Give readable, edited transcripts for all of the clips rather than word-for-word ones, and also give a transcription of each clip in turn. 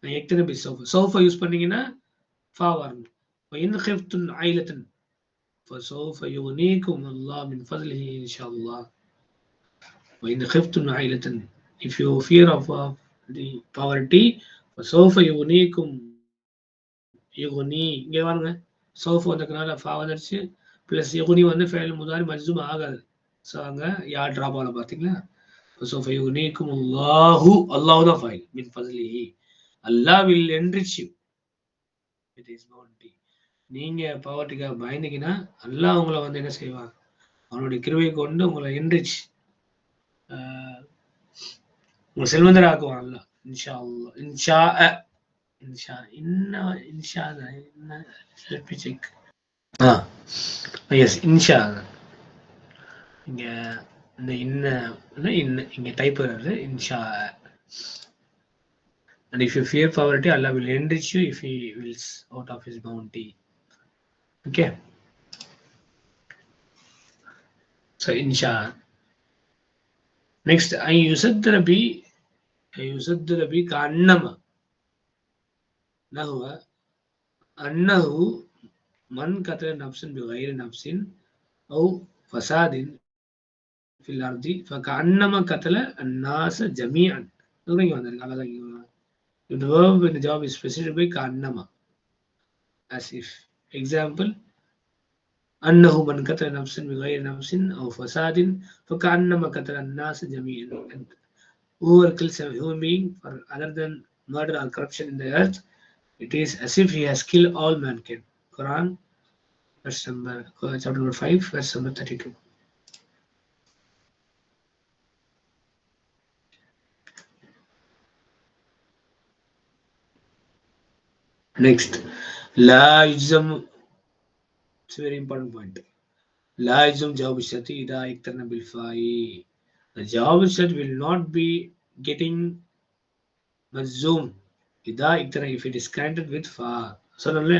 எக்தனபி சௌஃப சௌஃப use பண்ணீங்கன்னா ஃபா வரணும். وإن خفتم عائلة فسوف يغنيكم الله من فضله إن شاء الله. وإن خفتم عائلة, if you fear of the poverty, فسوف يغنيكم யுகுனி இங்கே பாருங்க சௌஃப் வந்ததுனால ஃபா வந்துருச்சு ப்ளஸ் யுகுனி வந்து ஃபெயில் முதாரி மஜ்ஸூம் ஆகாது. ஸோ அங்கே யார் ட்ராப் ஆகல பார்த்தீங்களா? சௌஃப யுகுனிக்கும் அல்லாஹு, அல்லாஹு தான் ஃபைல் மின் ஃபஸ்லிஹி, Allah will enrich you with his bounty. நீங்க பவர்ட்டிக்காக பயந்தீங்கன்னா அல்லாஹ் உங்களை வந்து என்ன செய்வான், அவனுடைய கிருபையை கொண்டு உங்களை என்ரிச், உங்களை செல்வந்தர் ஆக்குவான் அல்லாஹ். இன்ஷா அல்லாஹ், இன்ஷா இன்ஷா இன்ஷா என்ன, let me check. எஸ் இன்ஷா. இங்க இந்த இங்க டைப் வருது இன்ஷா. And if you fear poverty, Allah will enrich you if He wills out of His bounty. Okay. So insha. Next, I yusaddara bi ka annama. Nahwa annahu man qatala nafsan bi ghayri nafsin aw fasadin fil ardi fa ka annama qatala an-nas jami'an. Nodinga vandirukku alladha. The verb when the job is specified by ka annama, as if. Example, أنه من قتل نفسا بغير نفس أو فساد فكأنما قتل الناس جميعا. Whoever kills a human being for other than murder or corruption in the earth, it is as if he has killed all mankind. Quran, chapter number 5, verse number 32. Next, La yujzam. It's a very important point. La yujzam jawab shati ida iktarna bil fa'i. The jawab shat will not be getting மஜ்ஸூம் இதா இக்தனா if it is granted with ஃபா. சொன்னோம்ல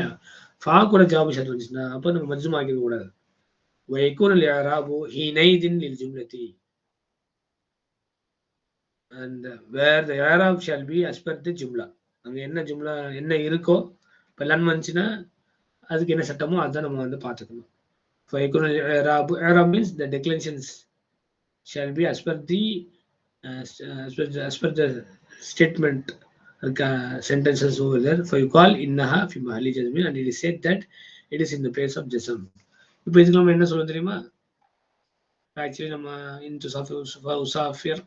ஃபா கூட Jawab shirt வந்துச்சுன்னா அப்போ நம்ம மஜ்ஸூம் ஆக்கிட கூடாது. ويكون الإعراب حينئذ للجملة, and where the i'rab shall be as per the jumla. அங்க என்ன ஜும்லா என்ன இருக்கோ, இப்போ லன் வந்துச்சுன்னா அதுக்கு என்ன சட்டமோ அதுதான் நம்ம வந்து பார்த்துக்கணும். ويكون الإعراب, i'rab means the declensions shall be as per the statement sentences over there. For you call innaha fi mahalli jazmin, and it is said that it is in the place of jazm. இப்போ இதுக்கு நம்ம என்ன சொல்ல தெரியுமா? Actually நம்ம இன்டு உசாஃபிர்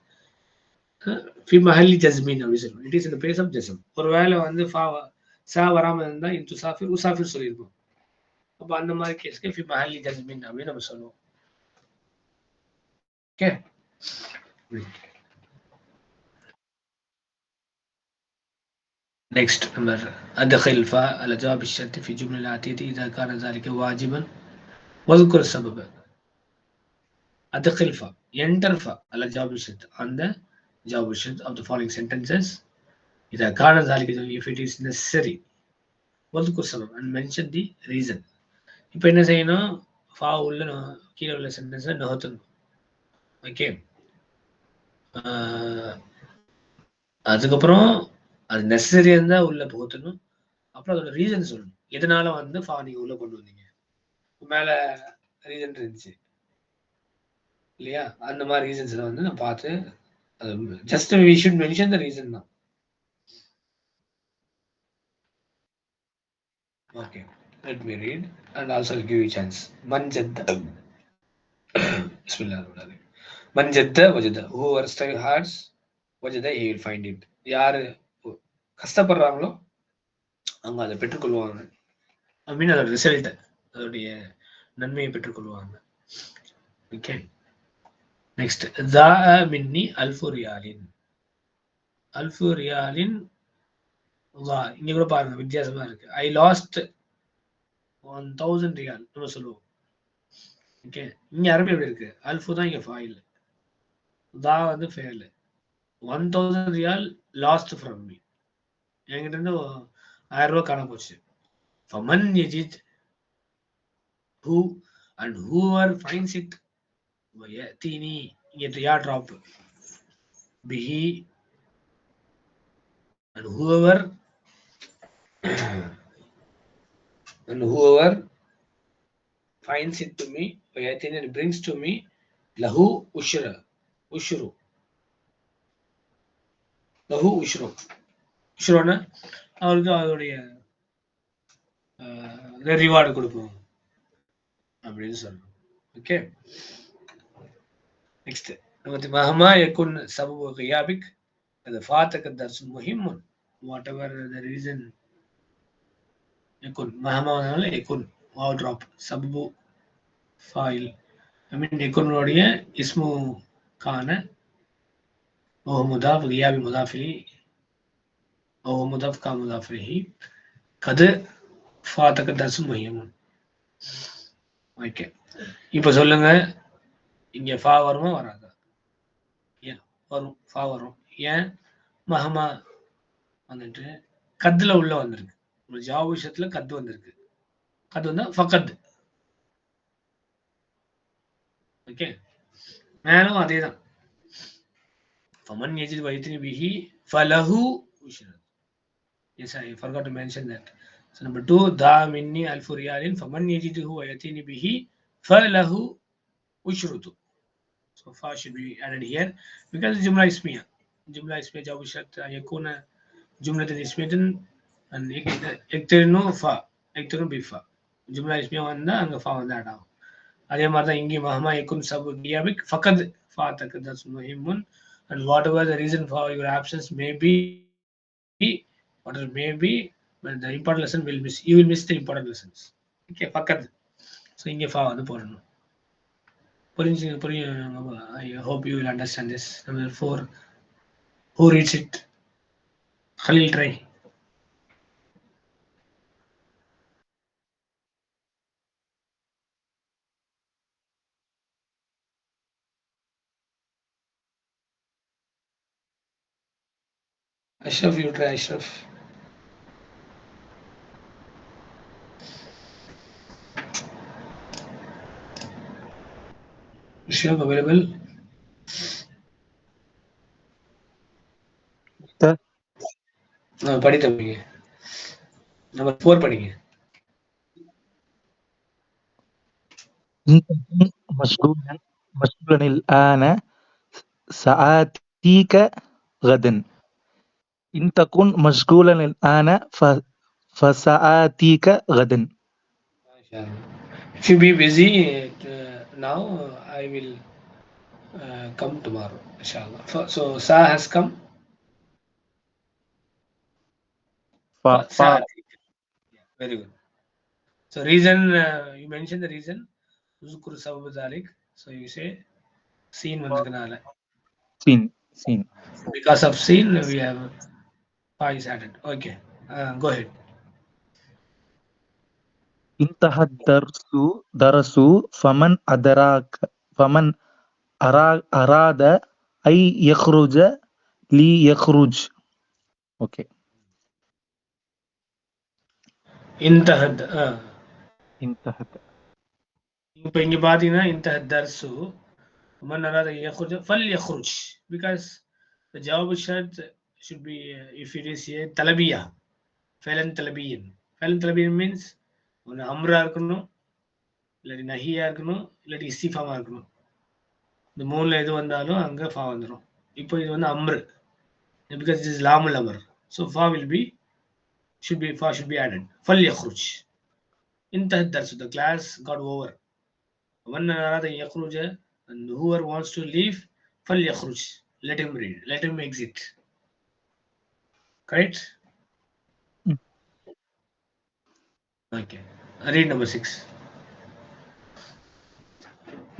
fi mahalli jazmin அப்படி சொல்லுவோம். It is in the place of ஜஸ்ம். ஒருவேளை வந்து சா வராம இருந்தா இன்டு உசாஃபிர் சொல்லியிருப்போம். அப்போ அந்த மாதிரி கேஸ்க்கு fi mahalli jazmin அப்படின்னு நம்ம சொல்லுவோம். Okay. Next number أدخل فاء على جواب الشرط في جملة الآتية إذا كان ذلك واجبا واذكر السبب. أدخل فاء, enter فاء على جواب الشرط on the جواب الشرط of the following sentences إذا كان ذلك, if it is necessary. واذكر السبب, and mention the reason. இப்போ என்ன செய்யணும், ஃபா உள்ள கீழே உள்ள சென்டென்ஸை நகர்த்தணும். ஓகே. அதுக்கப்புறம் அது நெசசரியா இருந்தா உள்ள புகுத்தணும். அப்புறம் அதோட ரீசன் சொல்லணும், எதனால வந்து ஃபா நீங்க உள்ள கொண்டு வந்தீங்க. மேல ரீசன் இருந்துச்சு இல்லையா, அந்த மாதிரி ரீசன்ஸ்ல வந்து நான் பார்த்து just we should mention the reason தான். Okay, let me read and also give you a chance. Man jadda bismillahirrahmanirrahim. Man jadda wajada, whoever study hard wajada he will find it. யாரு கஷ்டப்படுறாங்களோ அவங்க அதை பெற்றுக்கொள்வாங்க அப்படின்னு அதோட ரிசல்ட், அதோடைய நன்மையை பெற்றுக்கொள்வாங்க. Okay. Next தா மின்னி அல்ஃபு ரியாலின். அல்ஃபு ரியாலின் இங்க கூட பாருங்க வித்தியாசமா இருக்கு. ஐ லாஸ்ட் 1000 ரியால் நம்ம சொல்லுவோம். ஓகே. இங்க அரபி எப்படி இருக்கு, அல்ஃபு தான் இங்க ஃபாயில், தா வந்து ஃபேல். 1000 ரியால் லாஸ்ட் ஃப்ரம் மீ, என்கிட்ட இருந்து 1000 ரூபாய் காண போச்சு. ஃபமன் யஜித், who and whoever finds it, வயதீனி இங்க யா ட்ராப், பிஹி and whoever And whoever finds it to me, and brings to me, lahu ushru. lahu ushru. உஷ்ரோன்னா அவருக்கு அதோடைய ரிவார்டு கொடுப்போம் அப்படின்னு சொல்றோம். ஓகே, நெக்ஸ்ட் மஹமா யகுன் சபபு கியாபிக் அது ஃபாத்தக தர்ஸ் முஹிம்முன் whatever the reason யகுன் மஹமானால யகுன் வாவ் டிராப் சபபு ஃபாயில் ஐ மீன் யகுனுடைய இஸ்மு கான ஓ முதாஃப் கியாபி முதாஃபிலி ஓ முதாஃப் கா முதாஃபிலிஹி கது ஃபாத்தக தர்ஸ் முஹிம்முன். ஓகே, இப்போ சொல்லுங்க, இங்க ஃபா வருமா வராதா? ஏன் வரும், ஃபா வரும். ஏன்? மஹமா வந்துட்டு கத்துல உள்ள வந்திருக்கு. ஒரு ஜாப் விஷயத்துல கத்து வந்திருக்கு. கத்து வந்தா ஃபகத். ஓகே, மேலும் அதேதான். ஃபமன் யஜித் வைத்னி பிஹி ஃபலஹு உஷ்ரத். Yes, I forgot to mention that. So number 2, da minni alfu riyalin faman yajiduhu wa yatini bihi falahu ushrutu. So fa should be added here because jumla ismiya. Jumla ismiya jawab shart yakuna jumlatan ismiyatan and yaktarinu fa yaktarinu bi fa. Jumla ismiya vanda anga fa vanda add ஆகும். அதே மாதிரி தான் இங்கே மஹமா யகுன் சபு கியாபிக் ஃபகத் ஃபாத்தக தர்ஸ் முஹிம்முன் and whatever the reason for your absence may be, whatever may be, when the important lesson will miss, you will miss the important lessons. Okay, Fahadh. So இங்கே ஃபா வந்து போடணும். புரியும். I hope you will understand this. Number 4, who reads it? Khalil, try. Ashraf, you try, Ashraf. Ashraf available? படி தம்பிங்க. Number 4 படிங்க. مشغولا الآن سآتيك غدا. إن تكن مشغولا الآن فسآتيك غدا. If you be busy now, I will come tomorrow, inshallah. So sa has come. Very good. So reason, you mentioned the reason. Uzkur sabab zalik. So you say seen vandukanaala. Seen. Because of seen, we have fa is added. Okay, go ahead. انتهى الدرس فمن أراد أن يخرج ليخرج. Okay. انتهت. இப்போ இங்க பாத்தீங்கன்னா انتهى الدرس ومن أراد أن يخرج فليخرج because the jawab shart should be if it is a talabiyya. فعلا talabiyyan means ஒன்னு அம்ரா இருக்கணும், இல்லாட்டி நஹியா இருக்கணும், இல்லாட்டி இஸ்திஃபாமா இருக்கணும். இந்த மூணுல எது வந்தாலும் அங்க ஃபா வந்துடும். இப்போ இது வந்து அம்ரு because it is lamul amr, so fa should be added. فليخرج. انتهى الدرس, the class got over. ومن أراد أن يخرج, and whoever wants to leave, فليخرج, let him read, let him exit. Correct? Okay, read number 6.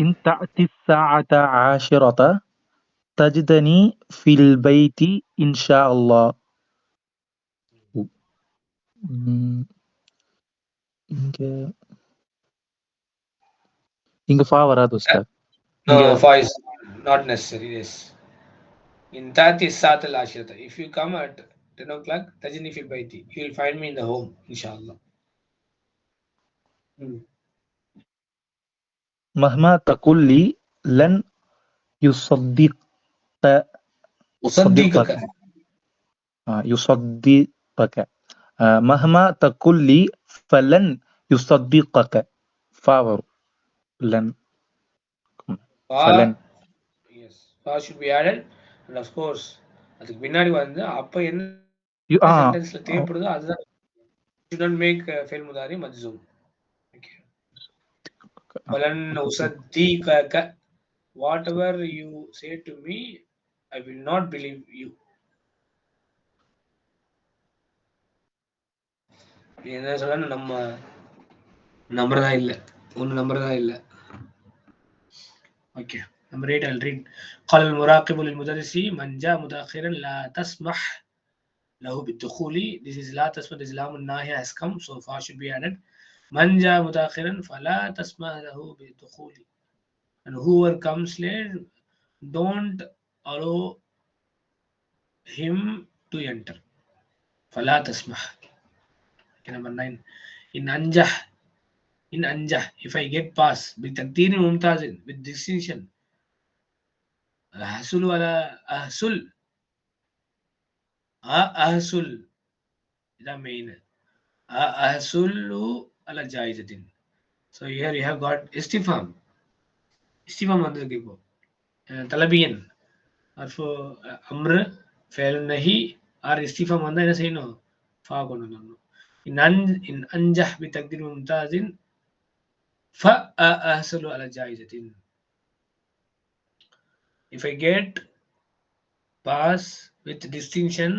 إن تأتي الساعة 10 تجدني في البيت إن شاء الله. இங்க ஃபா வராது Ustad. No, fa is not necessary. Yes. In tati sa'at al-ashirata. If you come at 10 o'clock, tajini fil baiti, you will find me in the home, inshallah. مهما تقول لي لن يصدقك. يصدقك. மஹ்மா தகுல்லி ஃபலன் யுசத்திகக ஃபா வரும் லன் fa ஃபலன் yes fa should be added and of course அதுக்கு பின்னாடி வந்து அப்ப என்ன ஆ சென்டென்ஸ்ல தேவைப்படுதோ அதுதான் should not make ஃபெயில் முதாரி மஜ்சூம் okay falan usaddika whatever you say to me I will not believe you நீ என்ன சொல்ல நம்ம நம்புறதா இல்ல ஒன்னு நம்புறதா இல்ல اوكي number 8 I'll read قال المراقب للمدرس من جاء متأخرا لا تسمح له بالدخول this is لا تسمح this لام الناهية has come so far should be added من جاء متأخرا فلا تسمح له بالدخول and whoever comes late don't allow him to enter فلا تسمح okay, number 9 in أنجح if I get pass بتقدير ممتاز with distinction أحصل على أحصل إذا main أحصل على جائزة so here you have got istifham வந்திருக்கு இப்போ தலபியன் அர்ஃபு அம்ரு ஃபெயல் நஹி R இஸ்திஃபாம் வந்தா என்ன செய்யணும் ஃபா கொண்டு வரணும் இன் அன்ஜஹ் B தக்தீர் மும்தாஸின் ஃப அஹ்ஸலு அலா ஜாயிஸத்தின் if I get pass with distinction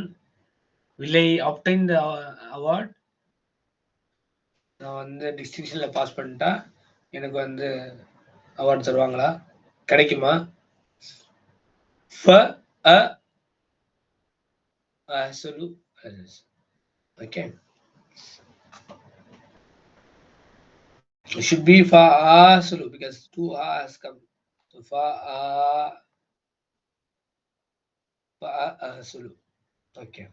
will I obtain the award நான் வந்து டிஸ்டிங்ஷன்ல பாஸ் பண்ணிட்டா எனக்கு வந்து அவார்ட் தருவாங்களா கிடைக்குமா ஃப அ அஹ்ஸலு okay it should be fa aslu because two has come so fa aslu okay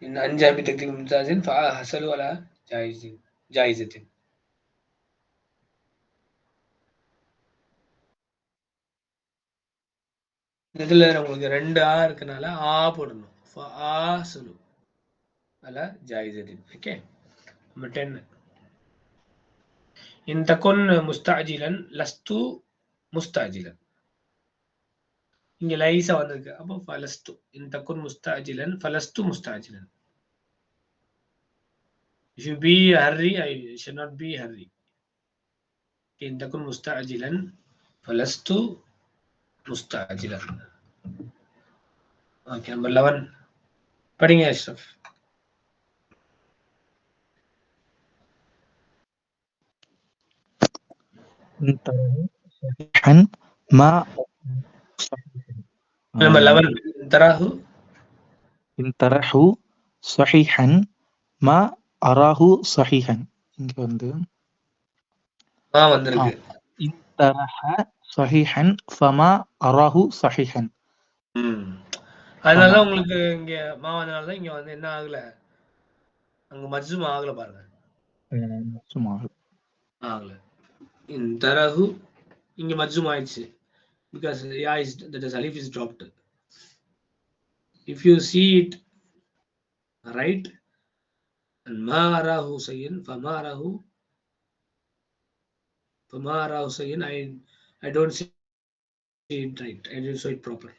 in anja bi takdim mumtazin fa hasalu ala jaizatin இதுல உங்களுக்கு ரெண்டு ஆ இருக்கனால ஆ போடணும் fa aslu ala jaizatin okay number 10 in takun mustajilan lastu mustajilan இங்க லைஸா வந்திருக்கு அப்போ ஃபலஸ்து இன் தகுன் முஸ்தாஜிலன் ஃபலஸ்து முஸ்தாஜிலன் if you be hurry I should not be hurry in takun mustajilan falastu mustajilan okay number 11 படிங்க Ashraf صحيحا ما number 11 தராஹு إن تراه صحيحا ما أراه صحيحا இங்க வந்து வந்திருக்கு إن تراه صحيحا فما أراه صحيحا அதனால உங்களுக்கு இங்க மா வந்தனால தான் இங்க வந்து என்ன ஆகல அங்க மஜ்ஜூம் ஆகல பாருங்க ஆகல in தராஹு இங்க மஜ்ஜூம் ஆயிடுச்சு because ya is the alif is dropped if you see it right and ma arahu sayyin fama arahu sayyin I don't see it right I didn't see it proper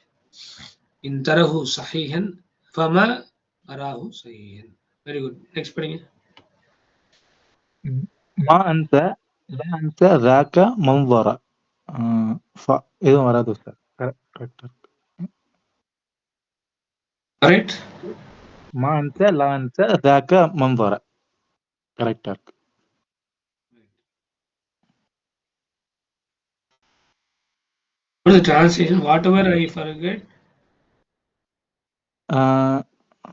in tarahu sahihan fama arahu sahihan very good next படிங்க ما أنت لا أنت ذاك منظر இதுவும் வராது sir correct correct ما أنت لا أنت ذاك منظر கரெக்டா இருக்கு what is the translation whatever I forget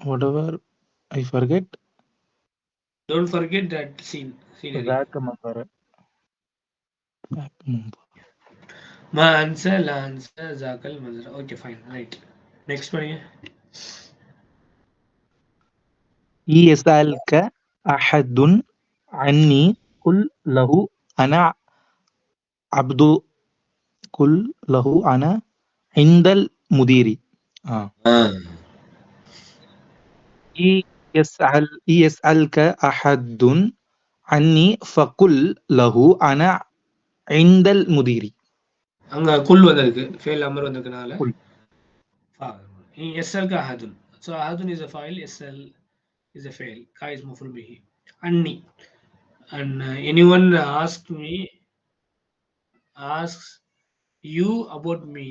whatever I forget don't forget that scenery ذاك منظر ma ansa la ansa zakal manzara okay fine right next படிங்க يسألك أحد عني قل له أنا عبد قل له أنا عند المدير يسألك أحد عني فقل له أنا عند المدير. அங்க குல் வந்திருக்கு, fail Amar வந்திருக்கனால قل. يسألك أحد. So أحد is a file, يسأل is a fail, ka is maf'ul bihi, anni, and anyone asks you about me,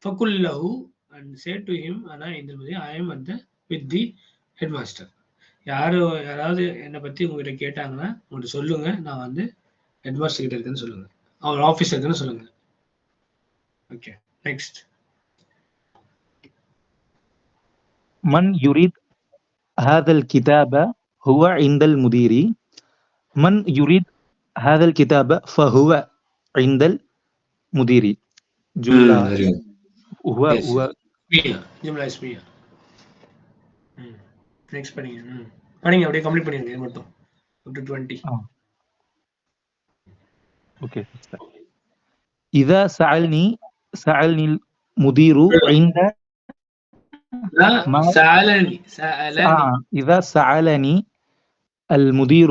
fakul lahu, and say to him ana indal mudhi, I am with the headmaster. யாராவது என்னை பத்தி உங்ககிட்ட கேட்டாங்கன்னா உங்கள்கிட்ட சொல்லுங்க, நான் headmaster கிட்ட இருக்குன்னு சொல்லுங்க, அவர் ஆஃபீஸ் இருக்குன்னு சொல்லுங்க. Okay, next. من يريد هذا الكتاب هو عند المدير. من يريد هذا الكتاب فهو عند المدير. جملة هو ஜும்லா இஸ்மியா. நெக்ஸ்ட் படிங்க. அப்படியே கம்ப்ளீட் பண்ணிருங்க இது மட்டும் up to 20. Okay. إذا سألني المدير عند إذا سألني المدير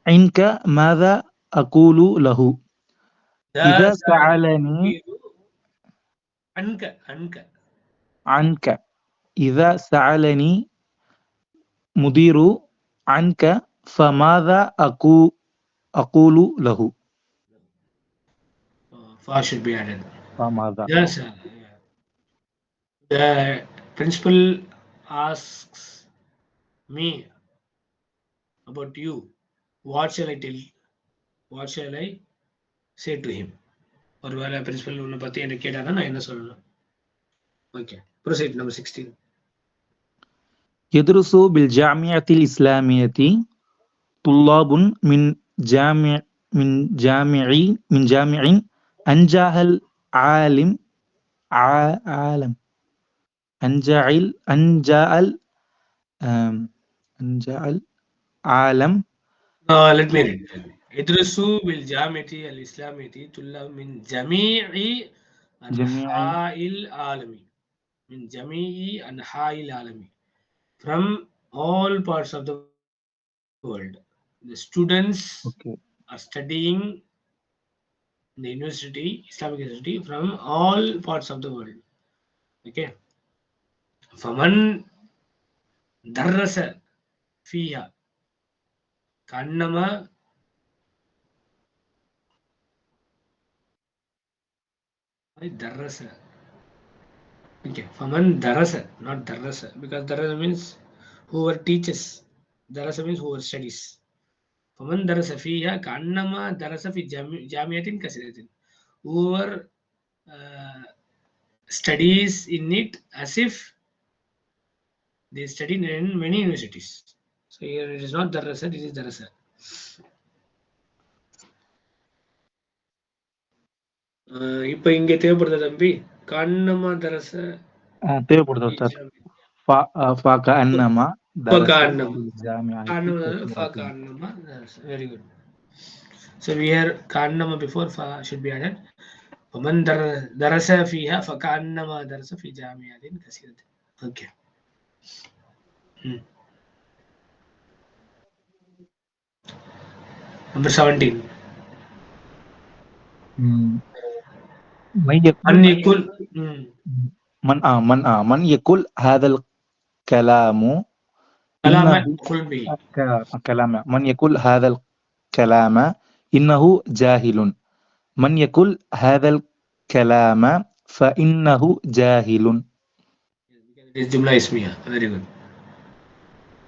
عندك ماذا أقول له. إذا سألني عنك إذا سألني مدير عنك فماذا أقول له. Fa should be added. فماذا. Yes. The principal asks me about you. What shall I tell? What shall I say to him? ஒருவேளை பிரின்சிபல் உன்னை பத்தி என்ன கேட்டானா நான் என்ன சொல்லணும்? Okay. Proceed, number 16. يدرس بالجامعة الإسلامية طلاب من جامع أنجح العالم Let me read. يدرس بالجامعة الإسلامية طلاب من جميع أنحاء العالم. من جميع أنحاء العالم. From all parts of the world. The students are studying in the university, Islamic university, from all parts of the world. Okay. فمن درس فيها كأنما درس. Okay. فمن درس, not درس, because درس means whoever teaches. درس means whoever studies. فمن درس فيها كأنما درس في جامعة كثيرة. Whoever studies in it as if they studied in many universities. So here it is not darasa, it is darasa. இப்போ இங்க தேவைப்படுதா தம்பி? கண்ணமா தரச தேவைப்படுதா sir? فكأنما درس في الجامعة. Very good. So here كأنما before fa should be added. ومن درس فيها فكأنما درس في جامعة كثيرة. Okay. Number 17. من يقول هذا الكلام من يقول هذا الكلام إنه جاهل. من يقول هذا الكلام فإنه جاهل. It is jumla ismiya. Very good.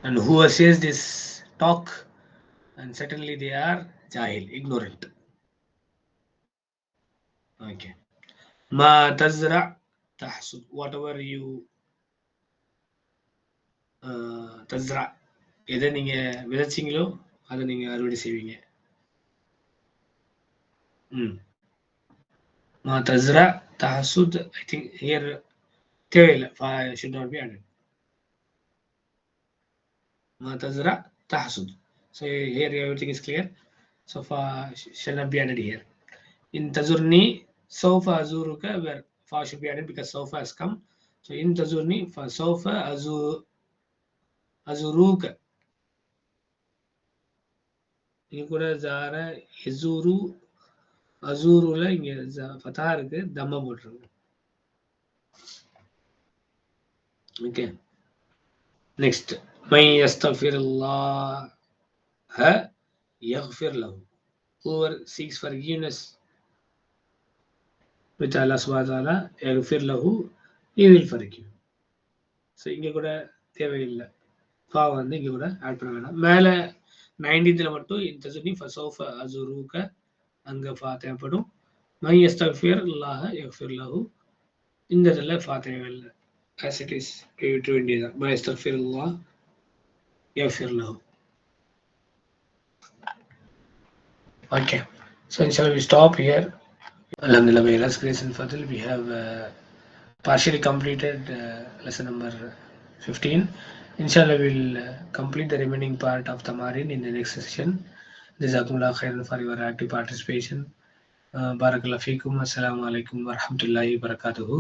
And whoever says this talk, and certainly they are jahil, ignorant. Okay. Ma tazra tahsud. Whatever you tazra, எதை நீங்க விதைச்சீங்களோ அதை நீங்க அறுவடை செய்வீங்க. Ma tazra tahsud. I think here தேவையில்லை, should not be added. Ma tazra tahsud. So here everything is clear. So fa shall not be added here. In tazurni, sofa azuruka, where fa should be added because sofa has come. So in tazurni fasawfa azuruka. இங்க கூட ஜார எசூரு அசூருல இங்க Fattah இருக்கு, தம்ம போட்டுருங்க. Okay. Next my யஸ்தஃபிருல்லாஹ யக்ஃபிர் லஹு. Whoever seeks forgiveness with Allah subhanahu wa ta'ala, யக்ஃபிர் லஹு, he will forgive. So இங்க கூட தேவையில்லை, பாவம் வந்து இங்க கூட ஆட் பண்ண வேணாம். மேல 19th மட்டும் இந்த சொல்லி ஃபசௌஃப அஸுருக அங்க ஃபா தேவைப்படும். மை யஸ்தஃபிர் அல்லாஹ யக்ஃபிர் லஹு, இந்த இடத்துல ஃபா தேவையில்லை. as it is விட்டு வேண்டியதான். மை யஸ்தஃபிர் அல்லாஹ் யக்ஃபிர் லஹு. Okay, so inshallah we stop here. Alhamdulillah, by Allah's grace and fadl, we have partially completed lesson number 15. Inshallah, we'll complete the remaining part of Tamarin in the next session. Jazakumullah khairan for your active participation. Barakallahu feekum. Assalamu alaikum wa rahmatullahi wa barakatuhu.